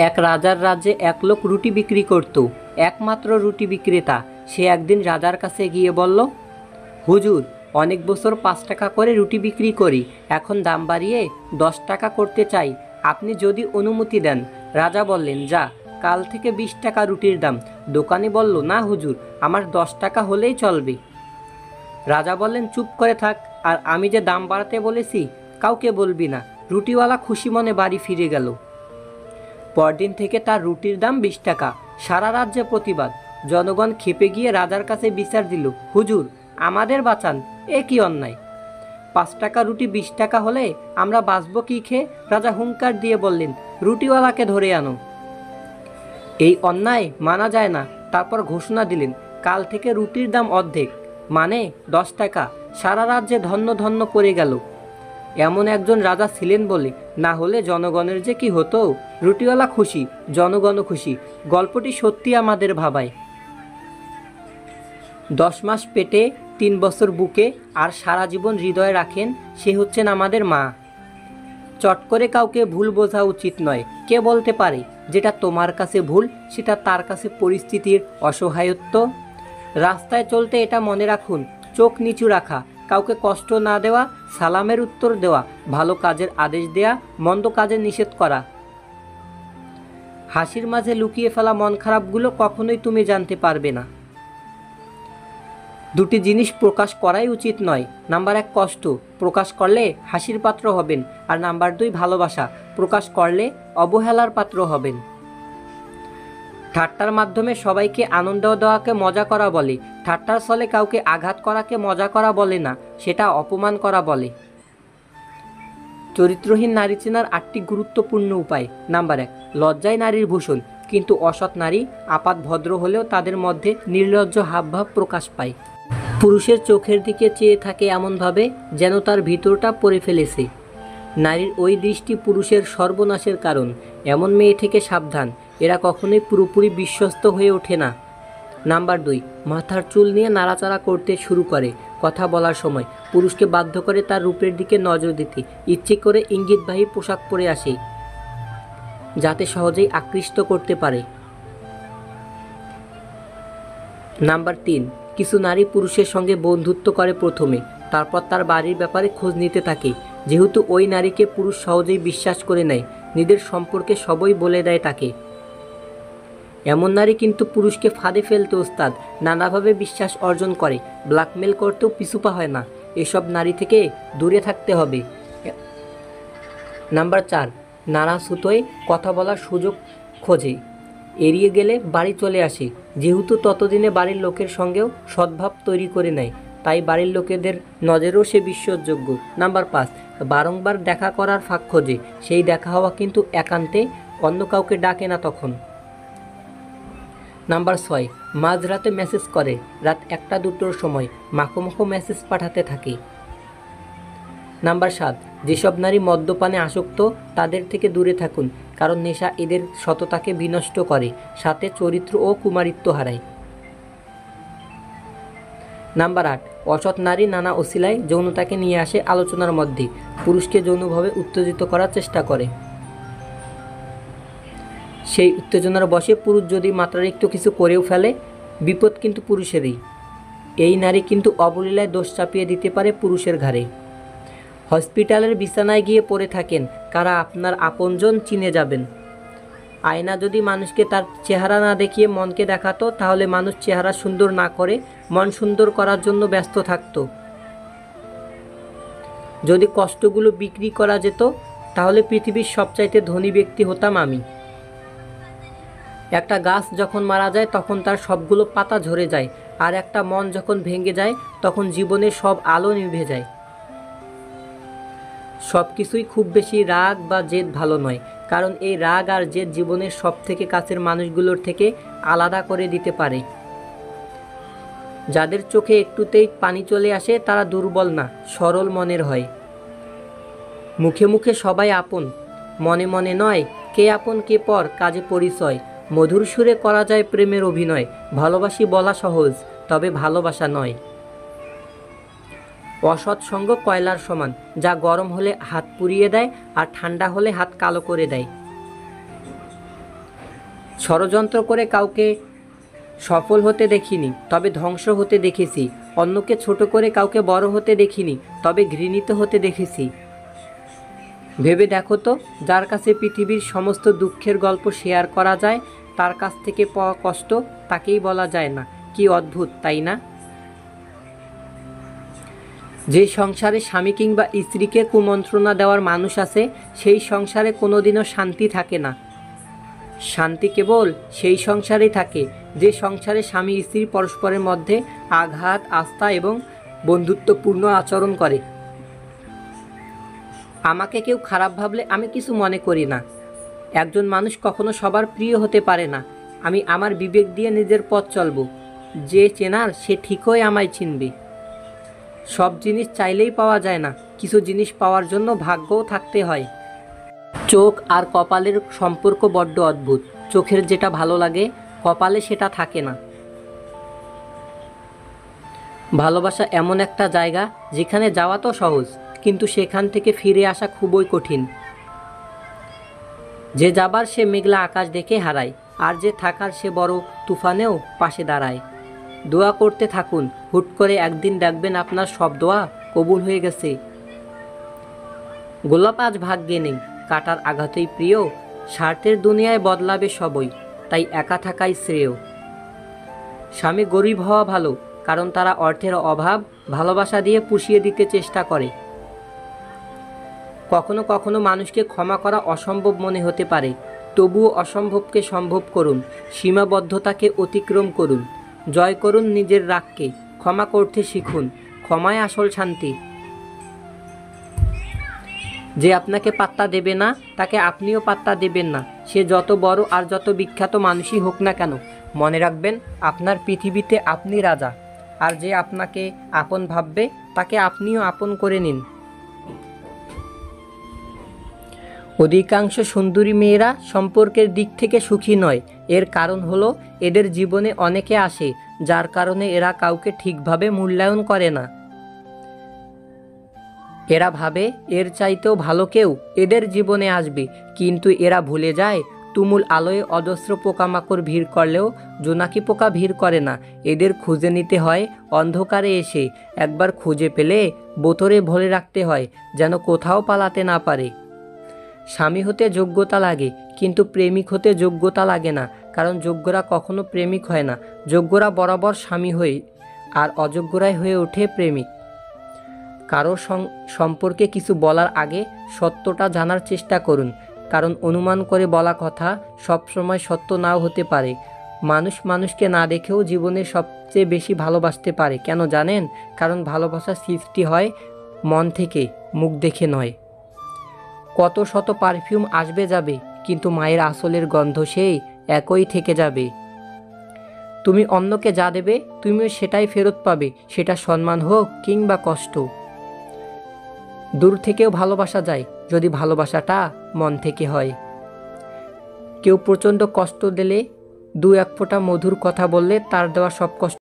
এক রাজার রাজ্যে এক লোক রুটি বিক্রি করত। একমাত্র রুটি বিক্রেতা। সে একদিন রাজার কাছে গিয়ে বলল, হুজুর, অনেক বছর 5 টাকা করে রুটি বিক্রি করি, এখন দাম বাড়িয়ে 10 টাকা করতে চাই, আপনি যদি অনুমতি দেন। রাজা বললেন, যা, কাল থেকে 20 টাকা রুটির দাম। দোকানি বলল, না হুজুর, আমার 10 টাকা হলেই চলবে। রাজা বললেন, চুপ করে থাক, আর আমি যে দাম বাড়াতে বলেছি কাউকে বলবি না। রুটিওয়ালা খুশি মনে বাড়ি ফিরে গেল। পরদিন থেকে তার রুটির দাম 20 টাকা। সারা রাজ্যে প্রতিবাদ। জনগণ ক্ষেপে গিয়ে রাজার কাছে বিচার দিল, হুজুর, আমাদের বাঁচান, এ কি অন্যায়। 5 টাকা রুটি 20 টাকা হলে আমরা বাঁচব কি খেয়ে? রাজা হুঙ্কার দিয়ে বললেন, রুটিওয়ালাকে ধরে আনো। এই অন্যায় মানা যায় না। তারপর ঘোষণা দিলেন, কাল থেকে রুটির দাম অর্ধেক, মানে 10 টাকা। সারা রাজ্যে ধন্য ধন্য পড়ে গেল। এমন একজন রাজা ছিলেন বলে, না হলে জনগণের যে কি হতো। রুটিওয়ালা খুশি, জনগণও খুশি। গল্পটি সত্যি আমাদের ভাবায়। 10 মাস পেটে, 3 বছর বুকে, আর সারা জীবন হৃদয়ে রাখেন, সে হচ্ছেন আমাদের মা। চট করে কাউকে ভুল বোঝা উচিত নয়। কে বলতে পারে যেটা তোমার কাছে ভুল, সেটা তার কাছে পরিস্থিতির অসহায়ত্ব। রাস্তায় চলতে এটা মনে রাখুন, চোখ নিচু রাখা, কাউকে কষ্ট না দেওয়া, সালামের উত্তর দেওয়া, ভালো কাজের আদেশ দেয়া, মন্দ কাজের নিষেধ করা। হাসির মাঝে লুকিয়ে ফেলা মন খারাপগুলো কখনোই তুমি জানতে পারবে না। দুটি জিনিস প্রকাশ করাই উচিত নয়। নাম্বার 1, কষ্ট প্রকাশ করলে হাসির পাত্র হবেন, আর নাম্বার 2, ভালোবাসা প্রকাশ করলে অবহেলার পাত্র হবেন। ঠাট্টার মাধ্যমে সবাইকে আনন্দ দেওয়াকে মজা করা বলে। ঠাট্টার ছলে কাউকে আঘাত করাকে মজা করা বলে না, সেটা অপমান করা বলে। চরিত্রহীন নারী চেনার 8টি গুরুত্বপূর্ণ উপায়। নাম্বার 1, লজ্জাই নারীর ভূষণ, কিন্তু অসৎ নারী আপাত ভদ্র হলেও তাদের মধ্যে নির্লজ্জ হাবভাব প্রকাশ পায়। পুরুষের চোখের দিকে চেয়ে থাকে এমনভাবে যেন তার ভিতরটা পড়ে ফেলেছে। নারীর ওই দৃষ্টি পুরুষের সর্বনাশের কারণ। এমন মেয়ে থেকে সাবধান, এরা কখনোই পুরোপুরি বিশ্বস্ত হয়ে ওঠে না। নাম্বার 2, মাথার চুল নিয়ে নাড়াচাড়া করতে শুরু করে কথা বলার সময়। পুরুষকে বাধ্য করে তার রূপের দিকে নজর দিতে, ইচ্ছে করে ইঙ্গিতবাহী পোশাক পরে আসে যাতে সহজেই আকৃষ্ট করতে পারে। নাম্বার 3, কিছু নারী পুরুষের সঙ্গে বন্ধুত্ব করে প্রথমে, তারপর তার বাড়ির ব্যাপারে খোঁজ নিতে থাকে। যেহেতু ওই নারীকে পুরুষ সহজেই বিশ্বাস করে নেয়, নিজের সম্পর্কে সবই বলে দেয় তাকে। এমন নারী কিন্তু পুরুষকে ফাঁদে ফেলতে ওস্তাদ, নানাভাবে বিশ্বাস অর্জন করে, ব্ল্যাকমেল করতেও পিছুপা হয় না। এসব নারী থেকে দূরে থাকতে হবে। নাম্বার 4, নানা ছুতোয় কথা বলার সুযোগ খোঁজে, এড়িয়ে গেলে বাড়ি চলে আসে। যেহেতু ততদিনে বাড়ির লোকের সঙ্গেও সদ্ভাব তৈরি করে নেয়, তাই বাড়ির লোকেদের নজরেও সে বিশ্বাসযোগ্য। নাম্বার 5, বারংবার দেখা করার ফাঁক খোঁজে। সেই দেখা হওয়া কিন্তু একান্তে, অন্য কাউকে ডাকে না তখন। নাম্বার 6, মাঝরাতে মেসেজ করে, রাত 1টা-2টোর সময় মাখো মেসেজ পাঠাতে থাকে। নাম্বার 7, যেসব নারী মদ্যপানে আসক্ত তাদের থেকে দূরে থাকুন, কারণ নেশা এদের সততাকে বিনষ্ট করে, সাথে চরিত্র ও কুমারিত্ব হারায়। নাম্বার 8, অসৎ নারী নানা অছিলায় যৌনতাকে নিয়ে আসে আলোচনার মধ্যে, পুরুষকে যৌনভাবে উত্তেজিত করার চেষ্টা করে। সেই উত্তেজনার বশে পুরুষ যদি মাত্রাতিরিক্ত কিছু করেও ফেলে, বিপদ কিন্তু পুরুষেরই। এই নারী কিন্তু অবলীলায় দোষ চাপিয়ে দিতে পারে পুরুষের ঘাড়ে। হসপিটালের বিছানায় গিয়ে পড়ে থাকেন, কারা আপনার আপনজন চিনে যাবেন। আয়না যদি মানুষকে তার চেহারা না দেখিয়ে মনকে দেখাতো, তাহলে মানুষ চেহারা সুন্দর না করে মন সুন্দর করার জন্য ব্যস্ত থাকত। যদি কষ্টগুলো বিক্রি করা যেত, তাহলে পৃথিবীর সবচাইতে ধনী ব্যক্তি হতাম আমি। একটা গাছ যখন মারা যায় তখন তার সবগুলো পাতা ঝরে যায়, আর একটা মন যখন ভেঙে যায় তখন জীবনের সব আলো নিভে যায়। সব কিছুই খুব বেশি রাগ বা জেদ ভালো নয়, কারণ এই রাগ আর জেদ জীবনের সব থেকে কাছের মানুষগুলোর থেকে আলাদা করে দিতে পারে। যাদের চোখে একটুতেই পানি চলে আসে তারা দুর্বল না, সরল মনের হয়। মুখে মুখে সবাই আপন, মনে মনে নয়। কে আপন কে পর কাজে পরিচয়। মধুর সুরে করা যায় প্রেমের অভিনয়। ভালোবাসি বলা সহজ, তবে ভালোবাসা নয়। অসৎ সঙ্গ কয়লার সমান, যা গরম হলে হাত পুড়িয়ে দেয় আর ঠান্ডা হলে হাত কালো করে দেয়। ষড়যন্ত্র করে কাউকে সফল হতে দেখিনি, তবে ধ্বংস হতে দেখেছি। অন্যকে ছোট করে কাউকে বড় হতে দেখিনি, তবে ঘৃণিত হতে দেখেছি। ভেবে দেখো তো, যার কাছে পৃথিবীর সমস্ত দুঃখের গল্প শেয়ার করা যায়, তার কাছ থেকে পাওয়া কষ্ট তাকেই বলা যায় না। কি অদ্ভুত, তাই না? যে সংসারে স্বামী কিংবা স্ত্রীকে কুমন্ত্রণা দেওয়ার মানুষ আছে, সেই সংসারে কোনোদিনও শান্তি থাকে না। শান্তি কেবল সেই সংসারেই থাকে যে সংসারে স্বামী স্ত্রী পরস্পরের মধ্যে আঘাত, আস্থা এবং বন্ধুত্বপূর্ণ আচরণ করে। আমাকে কেউ খারাপ ভাবলে আমি কিছু মনে করি না। একজন মানুষ কখনো সবার প্রিয় হতে পারে না। আমি আমার বিবেক দিয়ে নিজের পথ চলব। যে চেনার সে ঠিকই আমায় চিনবে। সব জিনিস চাইলেই পাওয়া যায় না, কিছু জিনিস পাওয়ার জন্য ভাগ্যও থাকতে হয়। চোখ আর কপালের সম্পর্ক বড্ড অদ্ভুত। চোখের যেটা ভালো লাগে, কপালে সেটা থাকে না। ভালোবাসা এমন একটা জায়গা যেখানে যাওয়া তো সহজ, কিন্তু সেখান থেকে ফিরে আসা খুবই কঠিন। যে যাবার সে মেঘলা আকাশ দেখে হারায়, আর যে থাকার সে বড় তুফানেও পাশে দাঁড়ায়। দোয়া করতে থাকুন, হুট করে একদিন দেখবেন আপনার সব দোয়া কবুল হয়ে গেছে। গোলাপ আজ ভাগ্যে নেই, কাটার আঘাতেই প্রিয়। স্বার্থের দুনিয়ায় বদলাবে সবই, তাই একা থাকাই শ্রেয়। স্বামী গরিব হওয়া ভালো, কারণ তারা অর্থের অভাব ভালোবাসা দিয়ে পুষিয়ে দিতে চেষ্টা করে। কখনো কখনো মানুষকে ক্ষমা করা অসম্ভব মনে হতে পারে, তবুও অসম্ভবকে সম্ভব করুন। সীমাবদ্ধতাকে অতিক্রম করুন। জয় করুন নিজের রাগকে। ক্ষমা করতে শিখুন। ক্ষমায় আসল শান্তি। যে আপনাকে পাত্তা দেবে না, তাকে আপনিও পাত্তা দেবেন না। সে যত বড় আর যত বিখ্যাত মানুষই হোক না কেন, মনে রাখবেন আপনার পৃথিবীতে আপনি রাজা। আর যে আপনাকে আপন ভাববে, তাকে আপনিও আপন করে নিন। অধিকাংশ সুন্দরী মেয়েরা সম্পর্কের দিক থেকে সুখী নয়। এর কারণ হলো এদের জীবনে অনেকে আসে, যার কারণে এরা কাউকে ঠিকভাবে মূল্যায়ন করে না। এরা ভাবে এর চাইতেও ভালো কেউ এদের জীবনে আসবে, কিন্তু এরা ভুলে যায় তুমুল আলোয় অজস্র পোকামাকড় ভিড় করলেও জোনাকি পোকা ভিড় করে না। এদের খুঁজে নিতে হয় অন্ধকারে এসে। একবার খুঁজে পেলে বোতলে ভরে রাখতে হয়, যেন কোথাও পালাতে না পারে। স্বামী হতে যোগ্যতা লাগে, কিন্তু প্রেমিক হতে যোগ্যতা লাগে না। কারণ যোগ্যরা কখনো প্রেমিক হয় না। যোগ্যরা বরাবর স্বামী হয়ে, আর অযোগ্যরাই হয়ে ওঠে প্রেমিক। কারো সম্পর্কে কিছু বলার আগে সত্যটা জানার চেষ্টা করুন, কারণ অনুমান করে বলা কথা সবসময় সত্য নাও হতে পারে। মানুষ মানুষকে না দেখেও জীবনে সবচেয়ে বেশি ভালোবাসতে পারে। কেন জানেন? কারণ ভালোবাসার সৃষ্টি হয় মন থেকে, মুখ দেখে নয়। কত শত পারফিউম আসবে যাবে, কিন্তু মায়ের আঁচলের গন্ধ সেই একই থেকে যাবে। তুমি অন্যকে যা দেবে, তুমিও সেটাই ফেরত পাবে, সেটা সম্মান হোক কিংবা কষ্ট। দূর থেকেও ভালোবাসা যায়, যদি ভালোবাসাটা মন থেকে হয়। কেউ প্রচণ্ড কষ্ট দিলে, দু এক ফোঁটা মধুর কথা বললে তার দেওয়া সব কষ্ট